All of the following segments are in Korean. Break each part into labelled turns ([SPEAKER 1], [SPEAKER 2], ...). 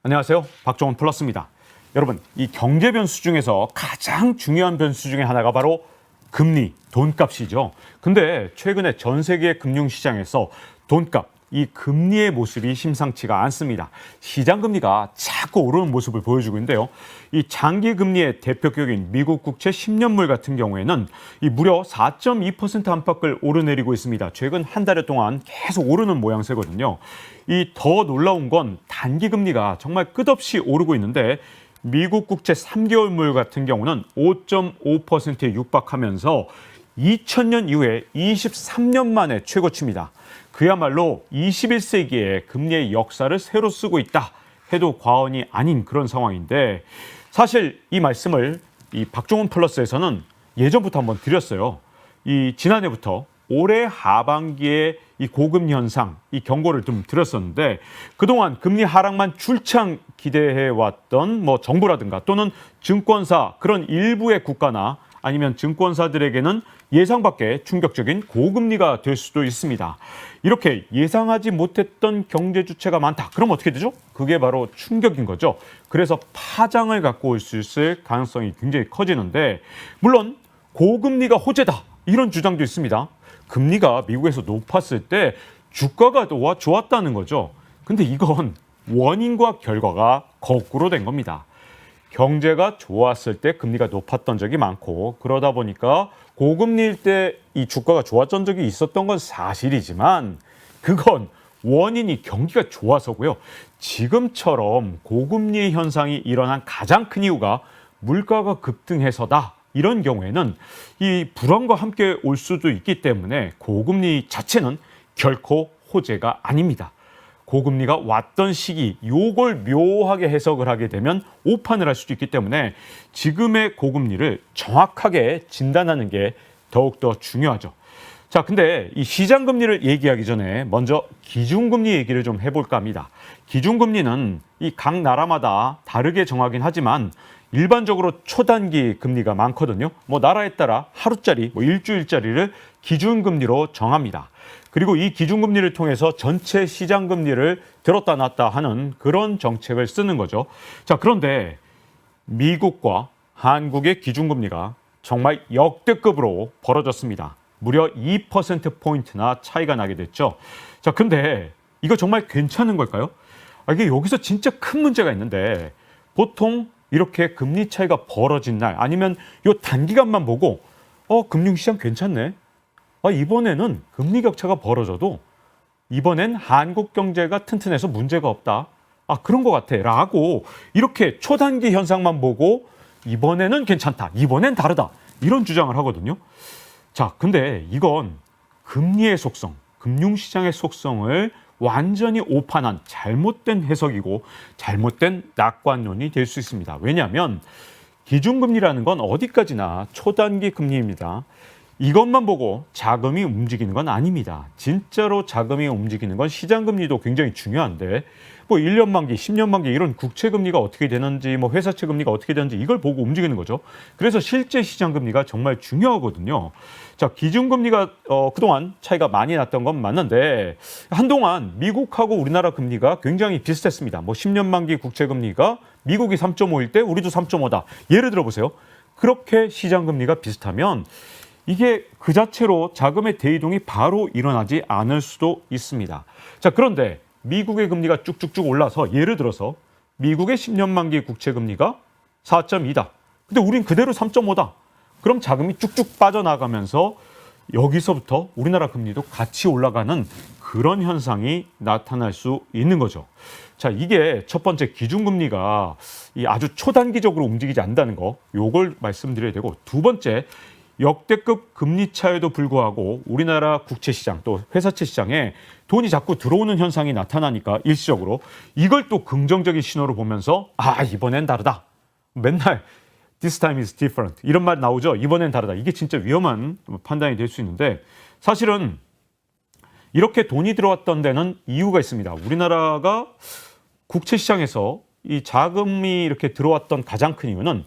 [SPEAKER 1] 안녕하세요. 박종훈 플러스입니다. 여러분, 이 경제 변수 중에서 가장 중요한 변수 중에 하나가 바로 금리, 돈값이죠. 근데 최근에 전 세계 금융시장에서 돈값, 이 금리의 모습이 심상치가 않습니다. 시장 금리가 자꾸 오르는 모습을 보여주고 있는데요. 이 장기 금리의 대표격인 미국 국채 10년물 같은 경우에는 이 무려 4.2% 안팎을 오르내리고 있습니다. 최근 한 달여 동안 계속 오르는 모양새거든요. 이 더 놀라운 건 단기 금리가 정말 끝없이 오르고 있는데 미국 국채 3개월물 같은 경우는 5.5%에 육박하면서 2000년 이후에 23년 만에 최고치입니다. 그야말로 21세기의 금리의 역사를 새로 쓰고 있다 해도 과언이 아닌 그런 상황인데, 사실 이 말씀을 이 박종훈 플러스에서는 예전부터 한번 드렸어요. 이 지난해부터 올해 하반기에 이 고금리 현상, 이 경고를 좀 드렸었는데, 그동안 금리 하락만 출창 기대해왔던 정부라든가 또는 증권사, 그런 일부의 국가나 아니면 증권사들에게는 예상 밖의 충격적인 고금리가 될 수도 있습니다. 이렇게 예상하지 못했던 경제 주체가 많다. 그럼 어떻게 되죠? 그게 바로 충격인 거죠. 그래서 파장을 갖고 올 수 있을 가능성이 굉장히 커지는데, 물론 고금리가 호재다, 이런 주장도 있습니다. 금리가 미국에서 높았을 때 주가가 좋았다는 거죠. 근데 이건 원인과 결과가 거꾸로 된 겁니다. 경제가 좋았을 때 금리가 높았던 적이 많고, 그러다 보니까 고금리일 때 이 주가가 좋았던 적이 있었던 건 사실이지만, 그건 원인이 경기가 좋아서고요. 지금처럼 고금리 현상이 일어난 가장 큰 이유가 물가가 급등해서다. 이런 경우에는 이 불안과 함께 올 수도 있기 때문에 고금리 자체는 결코 호재가 아닙니다. 고금리가 왔던 시기, 요걸 묘하게 해석을 하게 되면 오판을 할 수도 있기 때문에 지금의 고금리를 정확하게 진단하는 게 더욱더 중요하죠. 자, 근데 이 시장 금리를 얘기하기 전에 먼저 기준금리 얘기를 좀 해볼까 합니다. 기준금리는 이 각 나라마다 다르게 정하긴 하지만 일반적으로 초단기 금리가 많거든요. 나라에 따라 하루짜리, 일주일짜리를 기준금리로 정합니다. 그리고 이 기준금리를 통해서 전체 시장금리를 들었다 놨다 하는 그런 정책을 쓰는 거죠. 자, 그런데 미국과 한국의 기준금리가 정말 역대급으로 벌어졌습니다. 무려 2%포인트나 차이가 나게 됐죠. 자, 근데 이거 정말 괜찮은 걸까요? 이게 여기서 진짜 큰 문제가 있는데, 보통 이렇게 금리 차이가 벌어진 날 아니면 요 단기간만 보고 금융시장 괜찮네. 이번에는 금리 격차가 벌어져도 이번엔 한국 경제가 튼튼해서 문제가 없다. 그런 것 같아 라고 이렇게 초단기 현상만 보고 이번에는 괜찮다, 이번엔 다르다, 이런 주장을 하거든요. 자, 근데 이건 금리의 속성, 금융시장의 속성을 완전히 오판한 잘못된 해석이고 잘못된 낙관론이 될 수 있습니다. 왜냐하면 기준금리라는 건 어디까지나 초단기 금리입니다. 이것만 보고 자금이 움직이는 건 아닙니다. 진짜로 자금이 움직이는 건 시장금리도 굉장히 중요한데, 1년 만기, 10년 만기 이런 국채금리가 어떻게 되는지, 회사채 금리가 어떻게 되는지 이걸 보고 움직이는 거죠. 그래서 실제 시장금리가 정말 중요하거든요. 자, 기준금리가 그동안 차이가 많이 났던 건 맞는데, 한동안 미국하고 우리나라 금리가 굉장히 비슷했습니다. 10년 만기 국채금리가 미국이 3.5일 때 우리도 3.5다. 예를 들어 보세요. 그렇게 시장금리가 비슷하면 이게 그 자체로 자금의 대이동이 바로 일어나지 않을 수도 있습니다. 자, 그런데 미국의 금리가 쭉쭉쭉 올라서, 예를 들어서 미국의 10년 만기 국채 금리가 4.2다. 근데 우린 그대로 3.5다. 그럼 자금이 쭉쭉 빠져나가면서 여기서부터 우리나라 금리도 같이 올라가는 그런 현상이 나타날 수 있는 거죠. 자, 이게 첫 번째, 기준금리가 아주 초단기적으로 움직이지 않는다는 거, 요걸 말씀드려야 되고, 두 번째, 역대급 금리 차에도 불구하고 우리나라 국채 시장 또 회사채 시장에 돈이 자꾸 들어오는 현상이 나타나니까 일시적으로 이걸 또 긍정적인 신호로 보면서 이번엔 다르다. 맨날 this time is different 이런 말 나오죠. 이번엔 다르다. 이게 진짜 위험한 판단이 될 수 있는데, 사실은 이렇게 돈이 들어왔던 데는 이유가 있습니다. 우리나라가 국채 시장에서 이 자금이 이렇게 들어왔던 가장 큰 이유는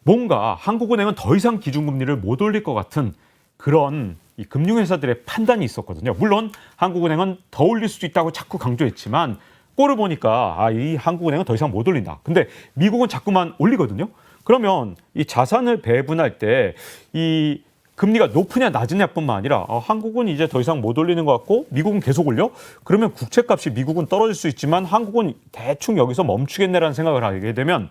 [SPEAKER 1] 뭔가 한국은행은 더 이상 기준금리를 못 올릴 것 같은 그런 이 금융회사들의 판단이 있었거든요. 물론 한국은행은 더 올릴 수도 있다고 자꾸 강조했지만 꼴을 보니까 이 한국은행은 더 이상 못 올린다. 근데 미국은 자꾸만 올리거든요. 그러면 이 자산을 배분할 때 이 금리가 높으냐 낮으냐뿐만 아니라 한국은 이제 더 이상 못 올리는 것 같고 미국은 계속 올려? 그러면 국채값이 미국은 떨어질 수 있지만 한국은 대충 여기서 멈추겠네라는 생각을 하게 되면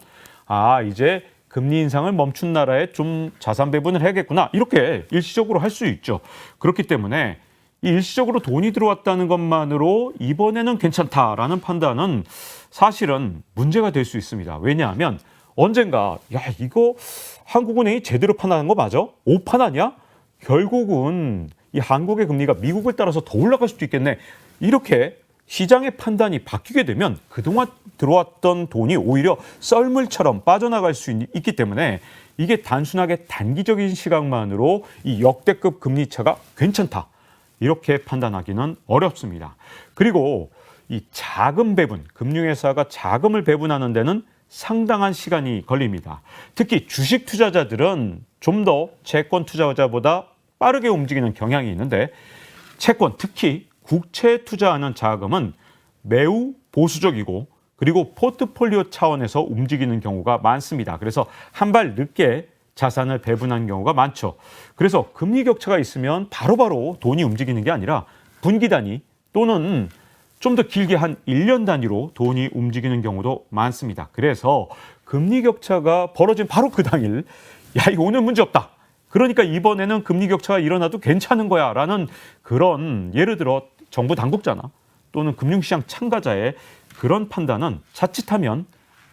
[SPEAKER 1] 이제 금리 인상을 멈춘 나라에 좀 자산 배분을 해야겠구나. 이렇게 일시적으로 할 수 있죠. 그렇기 때문에 이 일시적으로 돈이 들어왔다는 것만으로 이번에는 괜찮다라는 판단은 사실은 문제가 될 수 있습니다. 왜냐하면 언젠가 이거 한국은행이 제대로 판단한 거 맞아? 오판하냐? 결국은 이 한국의 금리가 미국을 따라서 더 올라갈 수도 있겠네. 이렇게 시장의 판단이 바뀌게 되면 그동안 들어왔던 돈이 오히려 썰물처럼 빠져나갈 수 있기 때문에 이게 단순하게 단기적인 시각만으로 이 역대급 금리 차가 괜찮다. 이렇게 판단하기는 어렵습니다. 그리고 이 자금 배분, 금융회사가 자금을 배분하는 데는 상당한 시간이 걸립니다. 특히 주식 투자자들은 좀 더 채권 투자자보다 빠르게 움직이는 경향이 있는데 채권, 특히 국채에 투자하는 자금은 매우 보수적이고 그리고 포트폴리오 차원에서 움직이는 경우가 많습니다. 그래서 한 발 늦게 자산을 배분한 경우가 많죠. 그래서 금리 격차가 있으면 바로바로 돈이 움직이는 게 아니라 분기 단위 또는 좀 더 길게 한 1년 단위로 돈이 움직이는 경우도 많습니다. 그래서 금리 격차가 벌어진 바로 그 당일 이거 오늘 문제 없다. 그러니까 이번에는 금리 격차가 일어나도 괜찮은 거야 라는 그런 예를 들어 정부 당국자나 또는 금융시장 참가자의 그런 판단은 자칫하면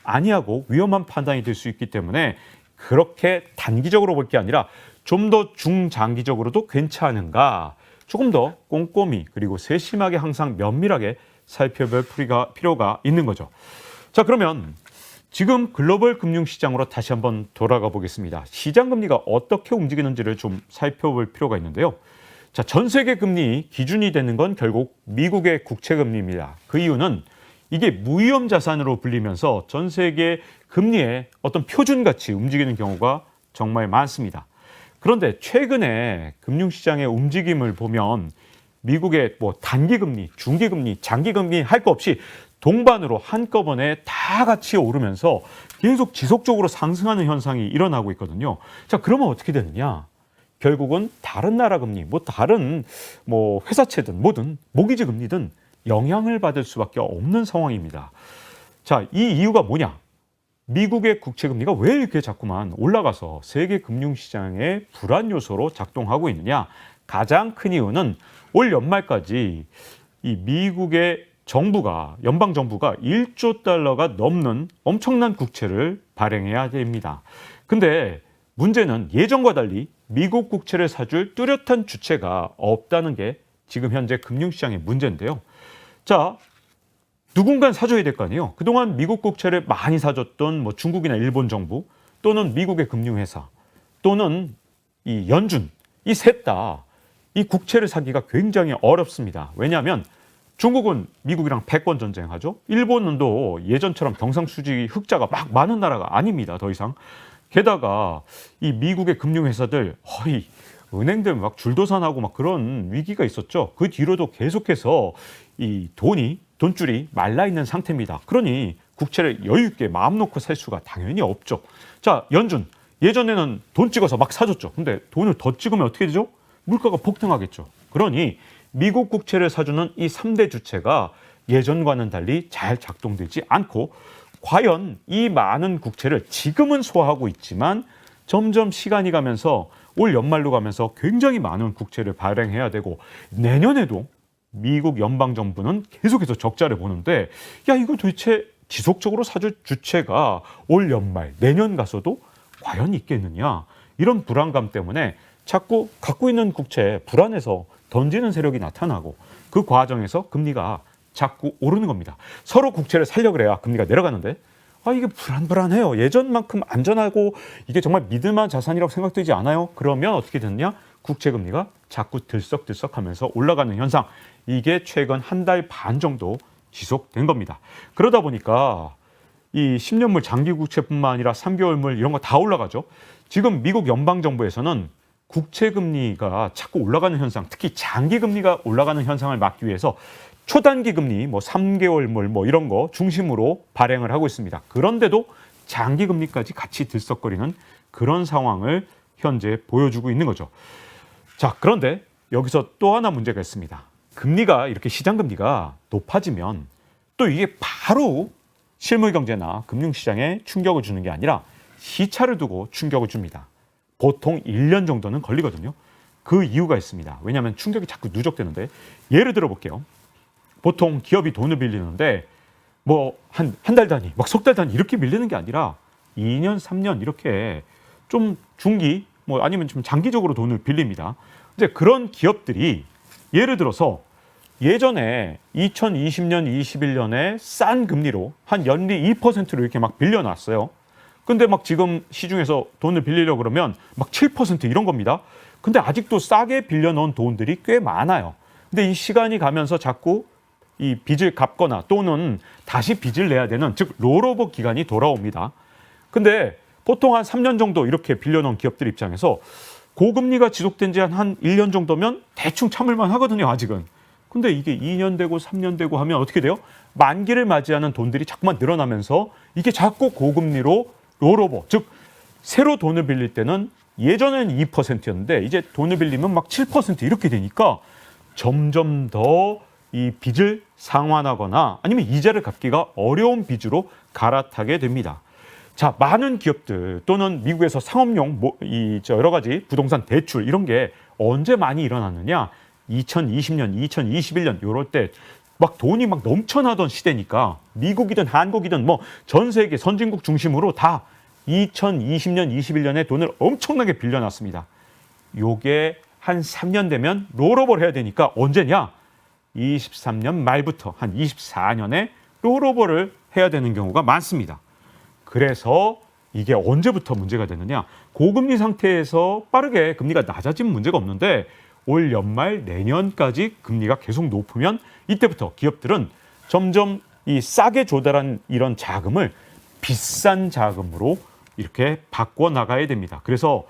[SPEAKER 1] 아니하고 위험한 판단이 될 수 있기 때문에 그렇게 단기적으로 볼 게 아니라 좀 더 중장기적으로도 괜찮은가 조금 더 꼼꼼히 그리고 세심하게 항상 면밀하게 살펴볼 필요가 있는 거죠. 자, 그러면 지금 글로벌 금융시장으로 다시 한번 돌아가 보겠습니다. 시장 금리가 어떻게 움직이는지를 좀 살펴볼 필요가 있는데요. 자, 전 세계 금리 기준이 되는 건 결국 미국의 국채 금리입니다. 그 이유는 이게 무위험 자산으로 불리면서 전 세계 금리의 어떤 표준같이 움직이는 경우가 정말 많습니다. 그런데 최근에 금융시장의 움직임을 보면 미국의 단기금리, 중기금리, 장기금리 할 거 없이 동반으로 한꺼번에 다 같이 오르면서 계속 지속적으로 상승하는 현상이 일어나고 있거든요. 자, 그러면 어떻게 되느냐? 결국은 다른 나라 금리, 다른 회사채든 뭐든 모기지 금리든 영향을 받을 수밖에 없는 상황입니다. 자, 이 이유가 뭐냐? 미국의 국채 금리가 왜 이렇게 자꾸만 올라가서 세계 금융시장의 불안 요소로 작동하고 있느냐? 가장 큰 이유는 올 연말까지 이 미국의 연방 정부가 1조 달러가 넘는 엄청난 국채를 발행해야 됩니다. 근데 문제는 예전과 달리 미국 국채를 사줄 뚜렷한 주체가 없다는 게 지금 현재 금융시장의 문제인데요. 자, 누군가 사줘야 될 거 아니에요. 그동안 미국 국채를 많이 사줬던 중국이나 일본 정부 또는 미국의 금융회사 또는 이 연준 이 셋 다 이 국채를 사기가 굉장히 어렵습니다. 왜냐하면 중국은 미국이랑 패권 전쟁하죠. 일본은 또 예전처럼 경상수지 흑자가 막 많은 나라가 아닙니다. 더 이상. 게다가 이 미국의 금융회사들 거의 은행들 막 줄도산하고 막 그런 위기가 있었죠. 그 뒤로도 계속해서 이 돈줄이 말라 있는 상태입니다. 그러니 국채를 여유 있게 마음 놓고 살 수가 당연히 없죠. 자, 연준 예전에는 돈 찍어서 막 사줬죠. 근데 돈을 더 찍으면 어떻게 되죠? 물가가 폭등하겠죠. 그러니 미국 국채를 사주는 이 3대 주체가 예전과는 달리 잘 작동되지 않고 과연 이 많은 국채를 지금은 소화하고 있지만 점점 시간이 가면서 올 연말로 가면서 굉장히 많은 국채를 발행해야 되고 내년에도 미국 연방정부는 계속해서 적자를 보는데 이거 도대체 지속적으로 사줄 주체가 올 연말, 내년 가서도 과연 있겠느냐 이런 불안감 때문에 자꾸 갖고 있는 국채에 불안해서 던지는 세력이 나타나고 그 과정에서 금리가 자꾸 오르는 겁니다. 서로 국채를 살려고 그래야 금리가 내려가는데 이게 불안해요. 예전만큼 안전하고 이게 정말 믿을만한 자산이라고 생각되지 않아요. 그러면 어떻게 되느냐? 국채 금리가 자꾸 들썩들썩하면서 올라가는 현상. 이게 최근 한 달 반 정도 지속된 겁니다. 그러다 보니까 이 10년물 장기 국채뿐만 아니라 3개월물 이런 거 다 올라가죠. 지금 미국 연방정부에서는 국채 금리가 자꾸 올라가는 현상, 특히 장기 금리가 올라가는 현상을 막기 위해서 초단기 금리 뭐 3개월물 뭐 이런 거 중심으로 발행을 하고 있습니다. 그런데도 장기 금리까지 같이 들썩거리는 그런 상황을 현재 보여주고 있는 거죠. 자, 그런데 여기서 또 하나 문제가 있습니다. 금리가 이렇게 시장 금리가 높아지면 또 이게 바로 실물 경제나 금융 시장에 충격을 주는 게 아니라 시차를 두고 충격을 줍니다. 보통 1년 정도는 걸리거든요. 그 이유가 있습니다. 왜냐하면 충격이 자꾸 누적되는데, 예를 들어 볼게요. 보통 기업이 돈을 빌리는데 뭐 한 달 단위, 막 석 달 단위 이렇게 밀리는 게 아니라 2년, 3년 이렇게 좀 중기 뭐 아니면 좀 장기적으로 돈을 빌립니다. 이제 그런 기업들이 예를 들어서 예전에 2020년, 21년에 싼 금리로 한 연리 2%로 이렇게 막 빌려놨어요. 근데 막 지금 시중에서 돈을 빌리려고 그러면 막 7% 이런 겁니다. 근데 아직도 싸게 빌려놓은 돈들이 꽤 많아요. 근데 이 시간이 가면서 자꾸 이 빚을 갚거나 또는 다시 빚을 내야 되는, 즉 롤오버 기간이 돌아옵니다. 근데 보통 한 3년 정도 이렇게 빌려놓은 기업들 입장에서 고금리가 지속된 지 한 1년 정도면 대충 참을만 하거든요, 아직은. 근데 이게 2년 되고 3년 되고 하면 어떻게 돼요? 만기를 맞이하는 돈들이 자꾸만 늘어나면서 이게 자꾸 고금리로 롤오버, 즉 새로 돈을 빌릴 때는 예전에는 2%였는데 이제 돈을 빌리면 막 7% 이렇게 되니까 점점 더 이 빚을 상환하거나 아니면 이자를 갚기가 어려운 빚으로 갈아타게 됩니다. 자, 많은 기업들 또는 미국에서 상업용 여러 가지 부동산 대출 이런 게 언제 많이 일어났느냐? 2020년, 2021년 이럴 때 막 돈이 막 넘쳐나던 시대니까 미국이든 한국이든 뭐 전 세계 선진국 중심으로 다 2020년, 21년에 돈을 엄청나게 빌려놨습니다. 요게 한 3년 되면 롤오버를 해야 되니까 언제냐? 23년 말부터 한 24년에 롤오버를 해야 되는 경우가 많습니다. 그래서 이게 언제부터 문제가 되느냐? 고금리 상태에서 빠르게 금리가 낮아지면 문제가 없는데 올 연말 내년까지 금리가 계속 높으면 이때부터 기업들은 점점 이 싸게 조달한 이런 자금을 비싼 자금으로 이렇게 바꿔 나가야 됩니다. 그래서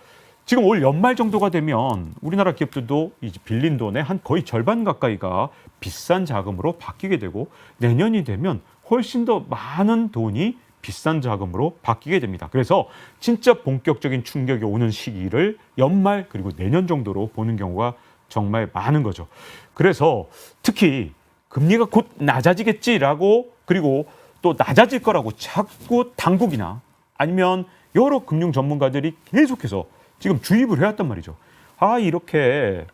[SPEAKER 1] 지금 올 연말 정도가 되면 우리나라 기업들도 이제 빌린 돈의 한 거의 절반 가까이가 비싼 자금으로 바뀌게 되고 내년이 되면 훨씬 더 많은 돈이 비싼 자금으로 바뀌게 됩니다. 그래서 진짜 본격적인 충격이 오는 시기를 연말 그리고 내년 정도로 보는 경우가 정말 많은 거죠. 그래서 특히 금리가 곧 낮아지겠지라고 그리고 또 낮아질 거라고 자꾸 당국이나 아니면 여러 금융 전문가들이 계속해서 지금 주입을 해왔단 말이죠. 아, 이렇게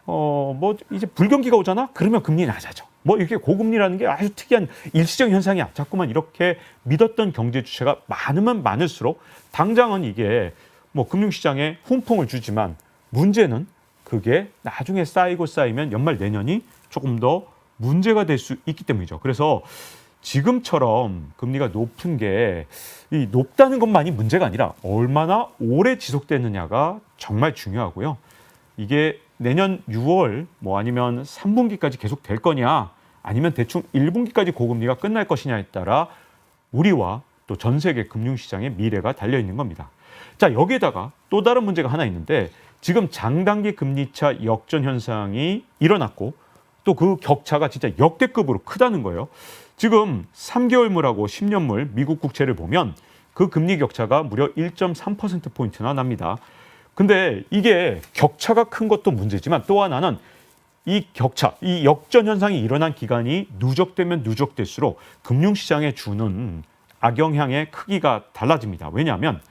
[SPEAKER 1] 뭐 이제 불경기가 오잖아? 그러면 금리 낮아져. 뭐 이렇게 고금리라는 게 아주 특이한 일시적 현상이야. 자꾸만 이렇게 믿었던 경제 주체가 많으면 많을수록 당장은 이게 뭐 금융시장에 훈풍을 주지만 문제는 그게 나중에 쌓이고 쌓이면 연말 내년이 조금 더 문제가 될 수 있기 때문이죠. 그래서 지금처럼 금리가 높은 게 이 높다는 것만이 문제가 아니라 얼마나 오래 지속되느냐가 정말 중요하고요. 이게 내년 6월 뭐 아니면 3분기까지 계속 될 거냐 아니면 대충 1분기까지 고금리가 끝날 것이냐에 따라 우리와 또 전 세계 금융시장의 미래가 달려있는 겁니다. 자, 여기에다가 또 다른 문제가 하나 있는데 지금 장단기 금리차 역전 현상이 일어났고 또 그 격차가 진짜 역대급으로 크다는 거예요. 지금 3개월물하고 10년물 미국 국채를 보면 그 금리 격차가 무려 1.3%포인트나 납니다. 근데 이게 격차가 큰 것도 문제지만 또 하나는 이 격차, 이 역전 현상이 일어난 기간이 누적되면 누적될수록 금융시장에 주는 악영향의 크기가 달라집니다. 왜냐하면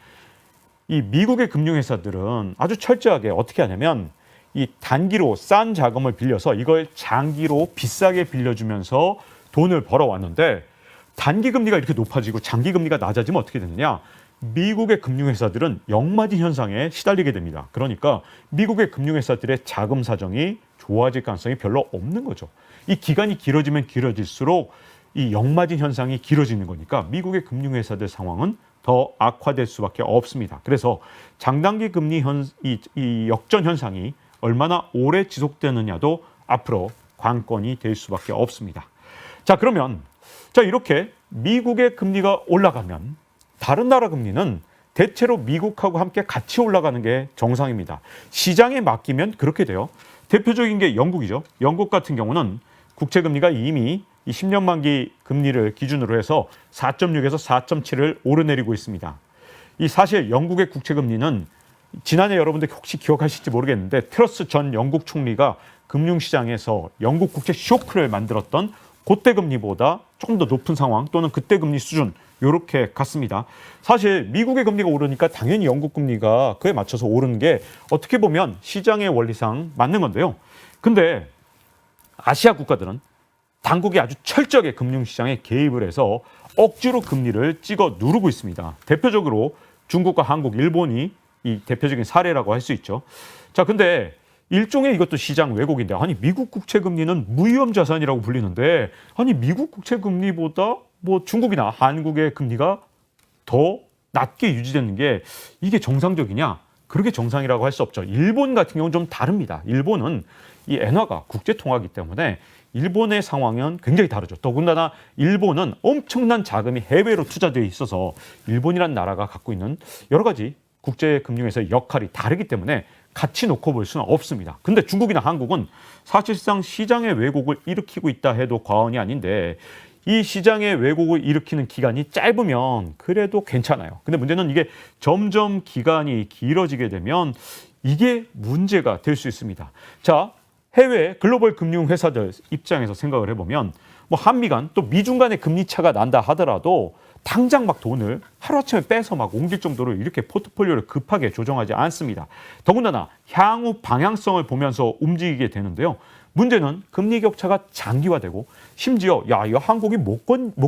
[SPEAKER 1] 이 미국의 금융회사들은 아주 철저하게 어떻게 하냐면 이 단기로 싼 자금을 빌려서 이걸 장기로 비싸게 빌려주면서 돈을 벌어왔는데 단기 금리가 이렇게 높아지고 장기 금리가 낮아지면 어떻게 되느냐? 미국의 금융회사들은 역마진 현상에 시달리게 됩니다. 그러니까 미국의 금융회사들의 자금 사정이 좋아질 가능성이 별로 없는 거죠. 이 기간이 길어지면 길어질수록 이 역마진 현상이 길어지는 거니까 미국의 금융회사들 상황은 더 악화될 수밖에 없습니다. 그래서 장단기 금리 이 역전 현상이 얼마나 오래 지속되느냐도 앞으로 관건이 될 수밖에 없습니다. 자, 그러면 이렇게 미국의 금리가 올라가면 다른 나라 금리는 대체로 미국하고 함께 같이 올라가는 게 정상입니다. 시장에 맡기면 그렇게 돼요. 대표적인 게 영국이죠. 영국 같은 경우는 국채금리가 이미 이 10년 만기 금리를 기준으로 해서 4.6에서 4.7을 오르내리고 있습니다. 이 사실 영국의 국채금리는 지난해 여러분들 혹시 기억하실지 모르겠는데 트러스 전 영국 총리가 금융시장에서 영국 국채 쇼크를 만들었던 그때 금리보다 조금 더 높은 상황 또는 그때 금리 수준 이렇게 갔습니다. 사실 미국의 금리가 오르니까 당연히 영국 금리가 그에 맞춰서 오르는 게 어떻게 보면 시장의 원리상 맞는 건데요. 근데 아시아 국가들은 당국이 아주 철저하게 금융시장에 개입을 해서 억지로 금리를 찍어 누르고 있습니다. 대표적으로 중국과 한국, 일본이 이 대표적인 사례라고 할 수 있죠. 자, 근데 일종의 이것도 시장 왜곡인데 아니 미국 국채 금리는 무위험 자산이라고 불리는데 아니 미국 국채 금리보다 뭐 중국이나 한국의 금리가 더 낮게 유지되는 게 이게 정상적이냐? 그렇게 정상이라고 할 수 없죠. 일본 같은 경우는 좀 다릅니다. 일본은 이 엔화가 국제 통화이기 때문에 일본의 상황은 굉장히 다르죠. 더군다나 일본은 엄청난 자금이 해외로 투자되어 있어서 일본이라는 나라가 갖고 있는 여러 가지 국제 금융에서의 역할이 다르기 때문에 같이 놓고 볼 수는 없습니다. 근데 중국이나 한국은 사실상 시장의 왜곡을 일으키고 있다 해도 과언이 아닌데 이 시장의 왜곡을 일으키는 기간이 짧으면 그래도 괜찮아요. 근데 문제는 이게 점점 기간이 길어지게 되면 이게 문제가 될 수 있습니다. 자, 해외 글로벌 금융 회사들 입장에서 생각을 해보면 뭐 한미 간 또 미중 간의 금리 차가 난다 하더라도 당장 막 돈을 하루아침에 빼서 막 옮길 정도로 이렇게 포트폴리오를 급하게 조정하지 않습니다. 더군다나 향후 방향성을 보면서 움직이게 되는데요. 문제는 금리 격차가 장기화되고 심지어 이거 한국이 못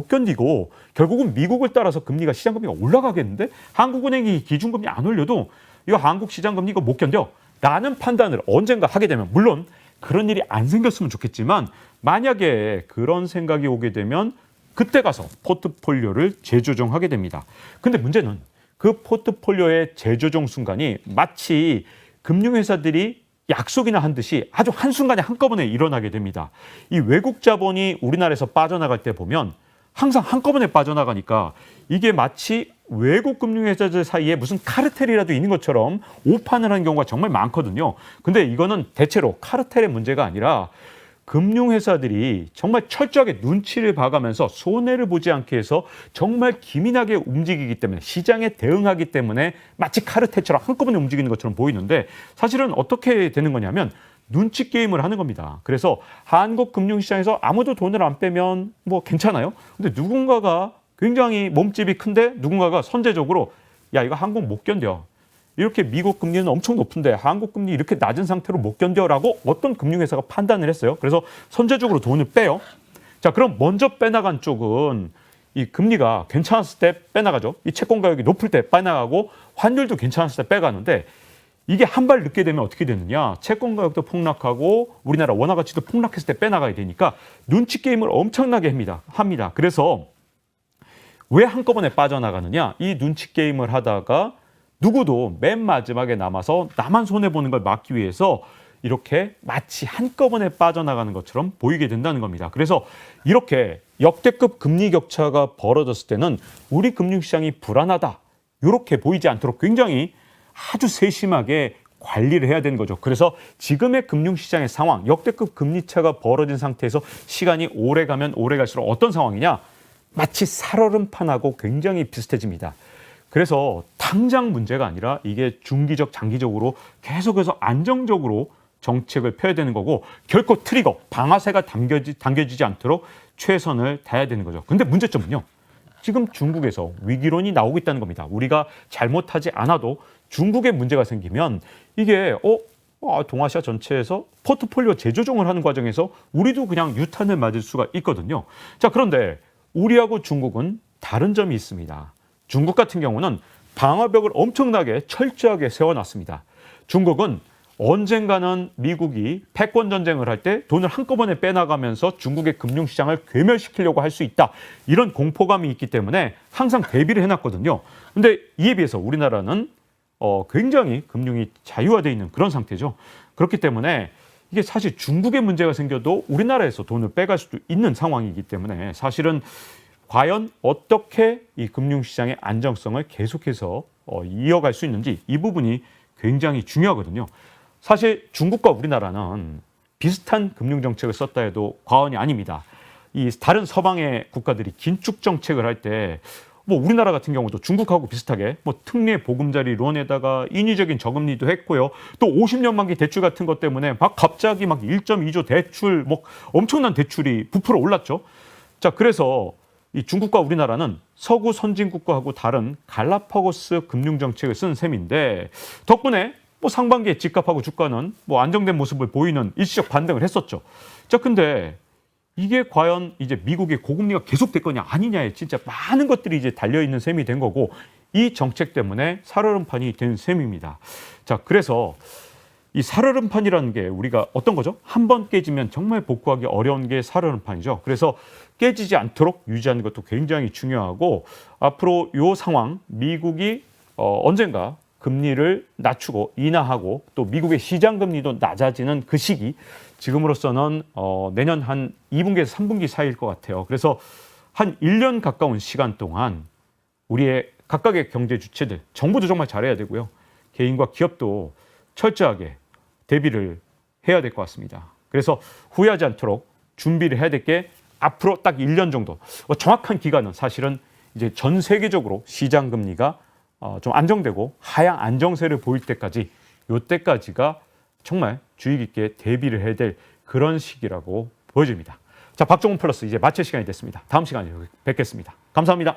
[SPEAKER 1] 견디고 결국은 미국을 따라서 금리가 시장금리가 올라가겠는데 한국은행이 기준금리 안 올려도 이거 한국 시장금리 이거 못 견뎌 라는 판단을 언젠가 하게 되면 물론 그런 일이 안 생겼으면 좋겠지만 만약에 그런 생각이 오게 되면 그때 가서 포트폴리오를 재조정하게 됩니다. 근데 문제는 그 포트폴리오의 재조정 순간이 마치 금융회사들이 약속이나 한 듯이 아주 한순간에 한꺼번에 일어나게 됩니다. 이 외국 자본이 우리나라에서 빠져나갈 때 보면 항상 한꺼번에 빠져나가니까 이게 마치 외국 금융회사들 사이에 무슨 카르텔이라도 있는 것처럼 오판을 하는 경우가 정말 많거든요. 근데 이거는 대체로 카르텔의 문제가 아니라 금융회사들이 정말 철저하게 눈치를 봐가면서 손해를 보지 않게 해서 정말 기민하게 움직이기 때문에 시장에 대응하기 때문에 마치 카르텔처럼 한꺼번에 움직이는 것처럼 보이는데 사실은 어떻게 되는 거냐면 눈치 게임을 하는 겁니다. 그래서 한국 금융시장에서 아무도 돈을 안 빼면 뭐 괜찮아요. 근데 누군가가 굉장히 몸집이 큰데 누군가가 선제적으로 이거 한국 못 견뎌. 이렇게 미국 금리는 엄청 높은데 한국 금리 이렇게 낮은 상태로 못 견뎌라고 어떤 금융회사가 판단을 했어요. 그래서 선제적으로 돈을 빼요. 자, 그럼 먼저 빼나간 쪽은 이 금리가 괜찮았을 때 빼나가죠. 이 채권 가격이 높을 때 빼나가고 환율도 괜찮았을 때 빼가는데 이게 한 발 늦게 되면 어떻게 되느냐. 채권 가격도 폭락하고 우리나라 원화 가치도 폭락했을 때 빼나가야 되니까 눈치 게임을 엄청나게 합니다. 그래서 왜 한꺼번에 빠져나가느냐. 이 눈치 게임을 하다가 누구도 맨 마지막에 남아서 나만 손해보는 걸 막기 위해서 이렇게 마치 한꺼번에 빠져나가는 것처럼 보이게 된다는 겁니다. 그래서 이렇게 역대급 금리 격차가 벌어졌을 때는 우리 금융시장이 불안하다. 이렇게 보이지 않도록 굉장히 아주 세심하게 관리를 해야 되는 거죠. 그래서 지금의 금융시장의 상황, 역대급 금리차가 벌어진 상태에서 시간이 오래 가면 오래 갈수록 어떤 상황이냐? 마치 살얼음판하고 굉장히 비슷해집니다. 그래서 당장 문제가 아니라 이게 중기적, 장기적으로 계속해서 안정적으로 정책을 펴야 되는 거고 결코 트리거, 방아쇠가 당겨지지 않도록 최선을 다해야 되는 거죠. 근데 문제점은요. 지금 중국에서 위기론이 나오고 있다는 겁니다. 우리가 잘못하지 않아도 중국에 문제가 생기면 이게 동아시아 전체에서 포트폴리오 재조정을 하는 과정에서 우리도 그냥 유탄을 맞을 수가 있거든요. 자, 그런데 우리하고 중국은 다른 점이 있습니다. 중국 같은 경우는 방어벽을 엄청나게 철저하게 세워놨습니다. 중국은 언젠가는 미국이 패권 전쟁을 할 때 돈을 한꺼번에 빼나가면서 중국의 금융시장을 괴멸시키려고 할 수 있다. 이런 공포감이 있기 때문에 항상 대비를 해놨거든요. 근데 이에 비해서 우리나라는 굉장히 금융이 자유화되어 있는 그런 상태죠. 그렇기 때문에 이게 사실 중국에 문제가 생겨도 우리나라에서 돈을 빼갈 수도 있는 상황이기 때문에 사실은 과연 어떻게 이 금융시장의 안정성을 계속해서 이어갈 수 있는지 이 부분이 굉장히 중요하거든요. 사실 중국과 우리나라는 비슷한 금융 정책을 썼다 해도 과언이 아닙니다. 이 다른 서방의 국가들이 긴축 정책을 할 때 뭐 우리나라 같은 경우도 중국하고 비슷하게 뭐 특례 보금자리 론에다가 인위적인 저금리도 했고요. 또 50년 만기 대출 같은 것 때문에 막 갑자기 막 1.2조 대출 뭐 엄청난 대출이 부풀어 올랐죠. 자, 그래서 이 중국과 우리나라는 서구 선진국가하고 다른 갈라파고스 금융 정책을 쓴 셈인데 덕분에 뭐 상반기에 집값하고 주가는 뭐 안정된 모습을 보이는 일시적 반등을 했었죠. 자, 근데 이게 과연 이제 미국의 고금리가 계속될 거냐 아니냐에 진짜 많은 것들이 이제 달려 있는 셈이 된 거고 이 정책 때문에 살얼음판이 된 셈입니다. 자, 그래서 이 살얼음판이라는 게 우리가 어떤 거죠? 한 번 깨지면 정말 복구하기 어려운 게 살얼음판이죠. 그래서 깨지지 않도록 유지하는 것도 굉장히 중요하고 앞으로 이 상황 미국이 언젠가 금리를 낮추고 인하하고 또 미국의 시장 금리도 낮아지는 그 시기 지금으로서는 내년 한 2분기에서 3분기 사이일 것 같아요. 그래서 한 1년 가까운 시간 동안 우리의 각각의 경제 주체들, 정부도 정말 잘해야 되고요. 개인과 기업도 철저하게 대비를 해야 될 것 같습니다. 그래서 후회하지 않도록 준비를 해야 될 게 앞으로 딱 1년 정도. 정확한 기간은 사실은 이제 전 세계적으로 시장 금리가 좀 안정되고 하향 안정세를 보일 때까지 요때까지가 정말 주의 깊게 대비를 해야 될 그런 시기라고 보여집니다. 자, 박종훈 플러스 이제 마칠 시간이 됐습니다. 다음 시간에 뵙겠습니다. 감사합니다.